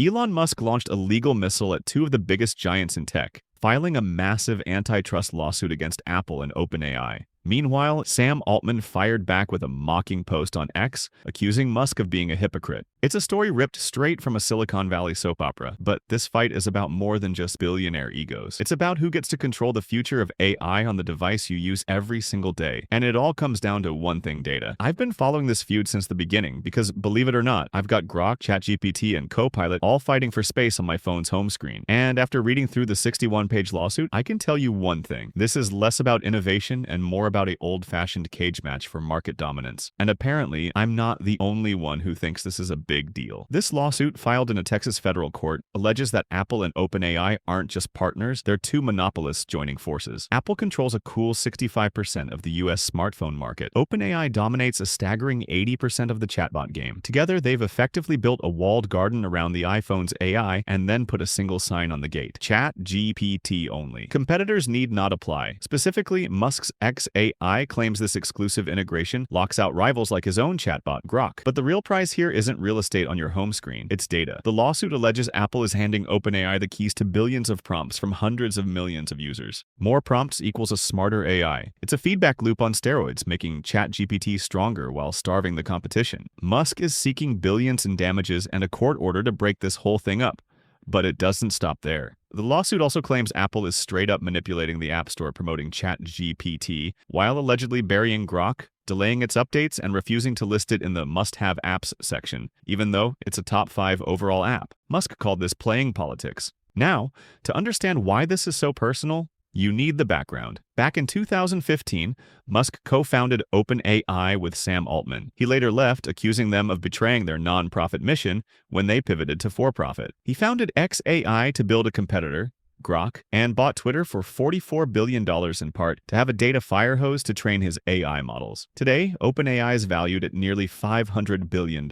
Elon Musk launched a legal missile at two of the biggest giants in tech, filing a massive antitrust lawsuit against Apple and OpenAI. Meanwhile, Sam Altman fired back with a mocking post on X, accusing Musk of being a hypocrite. It's a story ripped straight from a Silicon Valley soap opera, but this fight is about more than just billionaire egos. It's about who gets to control the future of AI on the device you use every single day. And it all comes down to one thing: data. I've been following this feud since the beginning because, believe it or not, I've got Grok, ChatGPT, and Copilot all fighting for space on my phone's home screen. And after reading through the 61-page lawsuit, I can tell you one thing: this is less about innovation and more about an old-fashioned cage match for market dominance. And apparently, I'm not the only one who thinks this is a big deal. This lawsuit, filed in a Texas federal court, alleges that Apple and OpenAI aren't just partners, they're two monopolists joining forces. Apple controls a cool 65% of the US smartphone market. OpenAI dominates a staggering 80% of the chatbot game. Together, they've effectively built a walled garden around the iPhone's AI and then put a single sign on the gate: ChatGPT only. Competitors need not apply. Specifically, Musk's XAI claims this exclusive integration locks out rivals like his own chatbot, Grok. But the real prize here isn't real estate on your home screen, it's data. The lawsuit alleges Apple is handing OpenAI the keys to billions of prompts from hundreds of millions of users. More prompts equals a smarter AI. It's a feedback loop on steroids, making ChatGPT stronger while starving the competition. Musk is seeking billions in damages and a court order to break this whole thing up. But it doesn't stop there. The lawsuit also claims Apple is straight up manipulating the App Store, promoting ChatGPT, while allegedly burying Grok, delaying its updates, and refusing to list it in the must-have apps section, even though it's a top 5 overall app. Musk called this playing politics. Now, to understand why this is so personal, you need the background. Back in 2015, Musk co-founded OpenAI with Sam Altman. He later left, accusing them of betraying their non-profit mission when they pivoted to for-profit. He founded XAI to build a competitor, Grok, and bought Twitter for $44 billion in part to have a data fire hose to train his AI models. Today, OpenAI is valued at nearly $500 billion,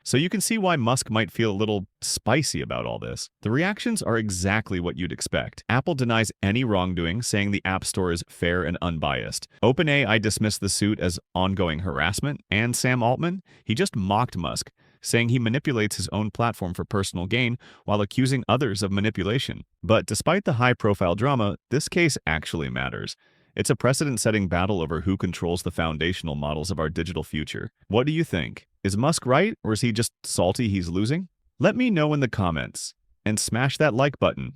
so you can see why Musk might feel a little spicy about all this. The reactions are exactly what you'd expect. Apple denies any wrongdoing, saying the App Store is fair and unbiased. OpenAI dismissed the suit as ongoing harassment, and Sam Altman, he just mocked Musk, saying he manipulates his own platform for personal gain while accusing others of manipulation. But despite the high-profile drama, this case actually matters. It's a precedent-setting battle over who controls the foundational models of our digital future. What do you think? Is Musk right, or is he just salty he's losing? Let me know in the comments, and smash that like button.